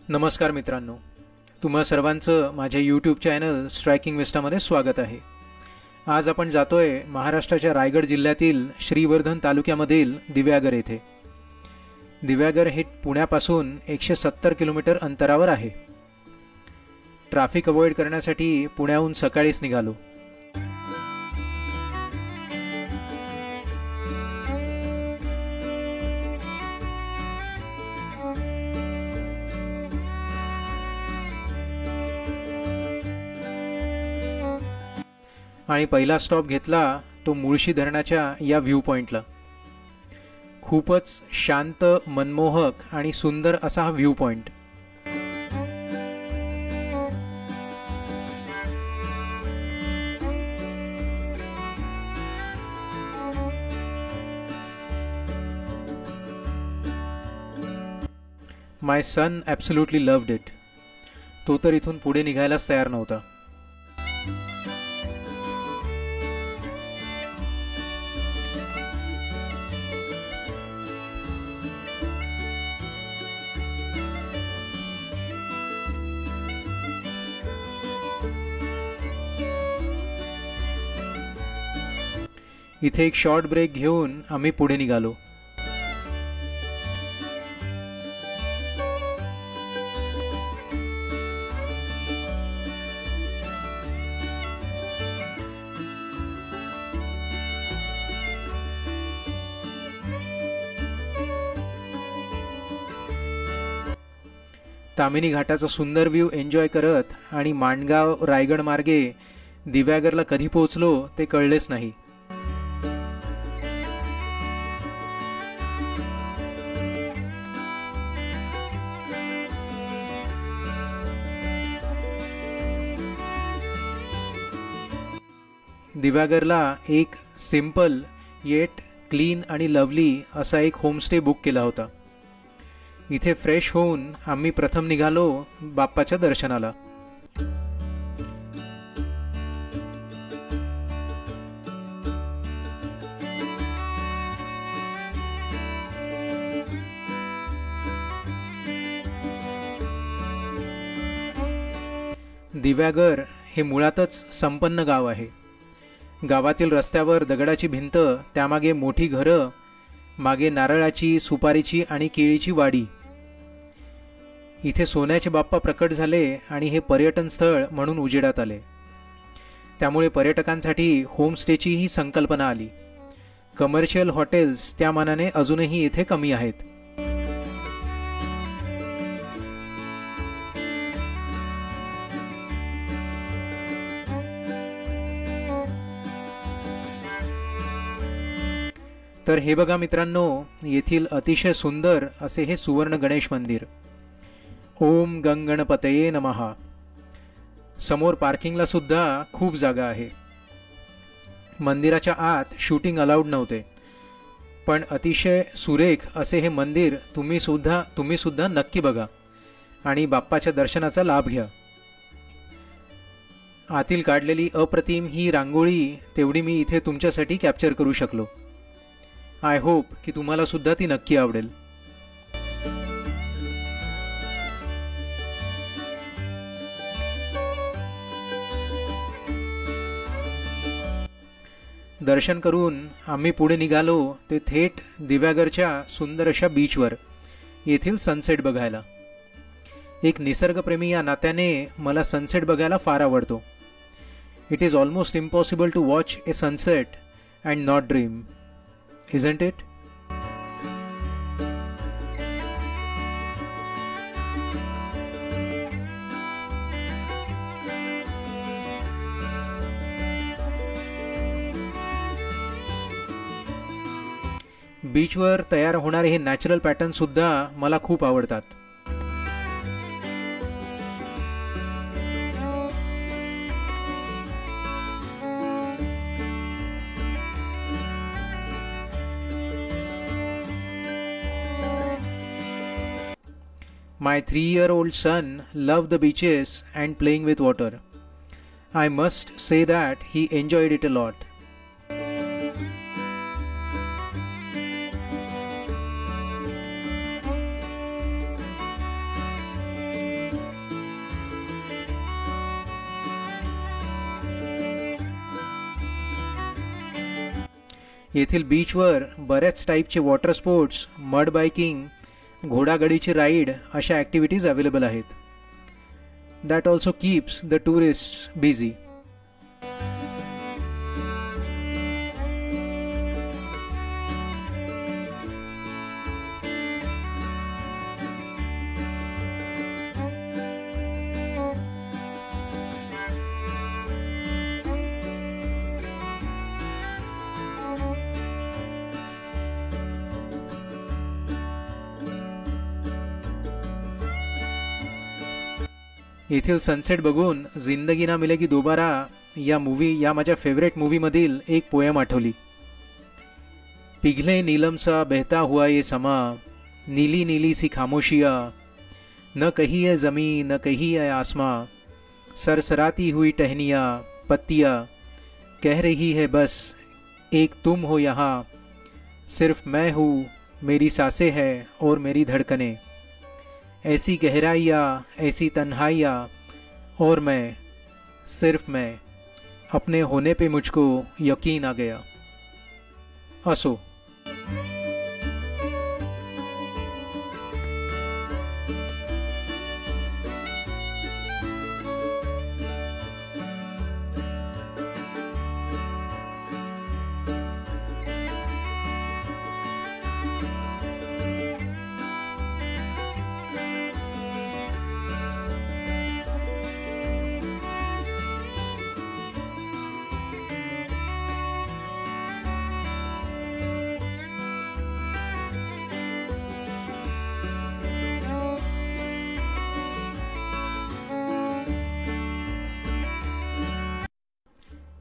नमस्कार मित्रांनो, तुम्हा सर्वांचं माझ्या यूट्यूब चॅनल स्ट्रायकिंग विस्टामध्ये स्वागत आहे। आज आपण जातोय महाराष्ट्राच्या रायगड जिल्ह्यातील श्रीवर्धन तालुक्यामधील दिव्यागर येथे। दिव्यागर हे पुण्यापासून 170 किलोमीटर अंतरावर आहे। ट्रॅफिक अवॉइड करण्यासाठी पुण्याहून सकाळीच निघालो। आणि पहिला स्टॉप घेतला तो मुळशी धरणाच्या या व्ह्यू पॉइंटला। खूपच शांत, मनमोहक आणि सुंदर असा हा view point. My son absolutely loved it. तो तर इथून पुढे निघायलाच तयार नव्हता। इथे एक शॉर्ट ब्रेक घेऊन आम्ही पुढे निघालो। तामिनी घाटाचा सुंदर व्ह्यू एन्जॉय करत आणि माणगाव रायगड मार्गे दिव्यागरला कधी पोहोचलो ते कळलेच नाही। दिव्यागरला एक सिंपल येट क्लीन आणि लवली असा एक होमस्टे बुक केला होता। इथे फ्रेश होऊन आम्ही प्रथम निघालो बाप्पाच्या दर्शनाला। दिव्यागर हे मुळातच संपन्न गाव आहे। गावातील रस्त्यावर दगडाची भिंत, त्यामागे मोठी घरं, मागे नारळाची, सुपारीची आणि केळीची वाडी। इथे सोन्याचे बाप्पा प्रकट झाले आणि हे पर्यटन स्थळ म्हणून उजेडात आले। त्यामुळे पर्यटकांसाठी होमस्टेची ही संकल्पना आली। कमर्शियल हॉटेल्स त्या मानाने अजूनही इथे कमी आहेत। तर हे बघा मित्रांनो, येथील अतिशय सुंदर असे हे सुवर्ण गणेश मंदिर। ओम गंगणपतये नमः। समोर पार्किंगला सुद्धा खूप जागा आहे। मंदिराच्या आत शूटिंग अलाउड नव्हते, पण अतिशय सुरेख असे हे मंदिर तुम्ही सुद्धा नक्की बघा आणि बाप्पाच्या दर्शनाचा लाभ घ्या। आतील काढलेली अप्रतिम ही रांगोळी तेवढी मी इथे तुमच्यासाठी कॅप्चर करू शकलो। आय होप की तुम्हाला सुद्धा ती नक्की आवडेल। दर्शन करून आम्ही पुढे निघालो ते थेट दिव्यागरच्या सुंदर अशा बीचवर येथील सनसेट बघायला। एक निसर्गप्रेमी या नात्याने मला सनसेट बघायला फार आवडतो। It is almost impossible to watch a sunset and not dream, isn't it? बीचवर तयार होणारे हे नॅचरल पॅटर्न सुद्धा मला खूप आवडतात। My 3-year-old son loved the beaches and playing with water. I must say that he enjoyed it a lot. येथील बीचवर बऱ्याच टाईपचे वॉटर स्पोर्ट्स, मड बायकिंग, घोडागाडीची राईड अशा ॲक्टिव्हिटीज अवेलेबल आहेत. That also keeps the tourist busy. येथील sunset बघून जिंदगी ना मिलेगी दोबारा या माझ्या फेवरेट मूवीमधील एक पोएम आठवली. पिघले नीलम सा बहता हुआ ये समा, नीली नीली सी खामोशिया, न कहीं है ज़मीं न कहीं है आसमां, सरसराती हुई टहनिया पत्तियाँ, कह रही है बस एक तुम हो यहाँ, सिर्फ मैं हूँ, मेरी सांसें हैं और मेरी धड़कनें, ऐसी गहराइयाँ ऐसी तन्हाइयाँ, और मैं, सिर्फ मैं, अपने होने पे मुझको यकीन आ गया. असो.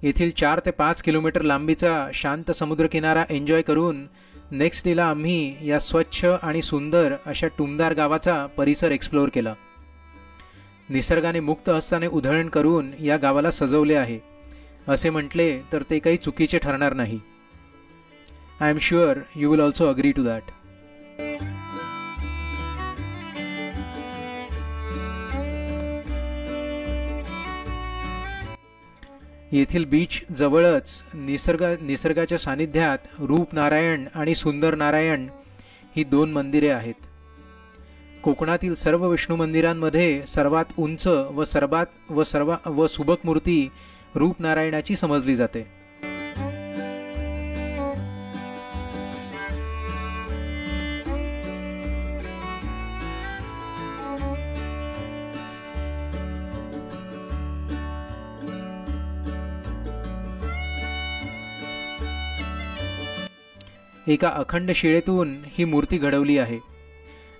येथील 4 ते 5 किलोमीटर लांबीचा शांत समुद्रकिनारा एन्जॉय करून नेक्स्ट डेला आम्ही या स्वच्छ आणि सुंदर अशा टुमदार गावाचा परिसर एक्सप्लोअर केला. निसर्गाने मुक्त हस्ताने उधळण करून या गावाला सजवले आहे असे म्हटले तर ते काही चुकीचे ठरणार नाही. I am sure you will also agree to that. येथील बीच जवळच निसर्गाच्या सानिध्यात रूपनारायण आणि सुंदर नारायण ही 2 मंदिरे आहेत. कोकणातील सर्व विष्णू मंदिरांमध्ये सर्वात उंच व सुबक मूर्ती रूपनारायणाची समजली जाते. एका अखंड शिळेतून ही मूर्ती घडवली आहे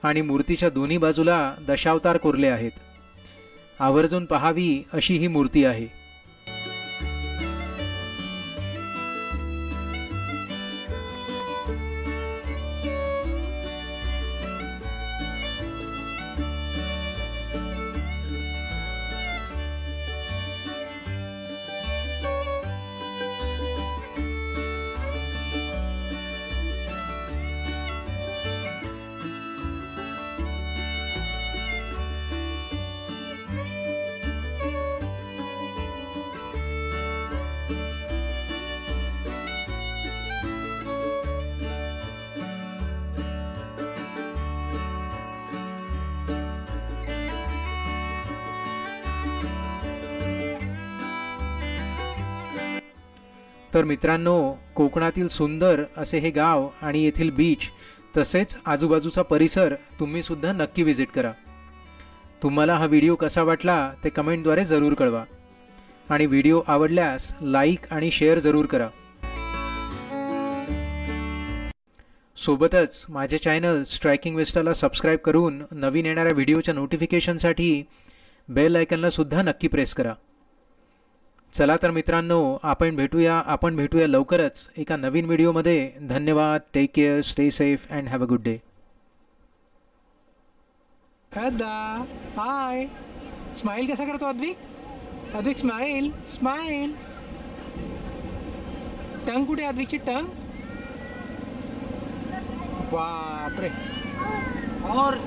आणि मूर्तीच्या दोन्ही बाजूला दशावतार कोरले आहेत. आवर्जून पहावी अशी ही मूर्ती आहे. तर मित्रांनो, कोकणातील सुंदर असे हे गाव आणि येथील बीच तसेच आजूबाजूचा परिसर तुम्ही सुद्धा नक्की विजिट करा. तुम्हाला हा व्हिडिओ कसा वाटला ते कमेंटद्वारे जरूर कळवा आणि व्हिडिओ आवडल्यास लाईक आणि शेअर जरूर करा. सोबतच माझे चॅनल स्ट्रायकिंग विस्टाला सबस्क्राइब करून नवीन येणाऱ्या व्हिडिओच्या नोटिफिकेशनसाठी बेल आयकॉनला सुद्धा नक्की प्रेस करा. चला तर मित्रांनो, आपण भेटूया लवकरच एका नवीन व्हिडिओमध्ये. धन्यवाद. Take care, stay safe and have a good day. Hi, smile कसा करतो Advik? Advik smile smile. Tongue कुठे अद्विकची टंग? बापरे. और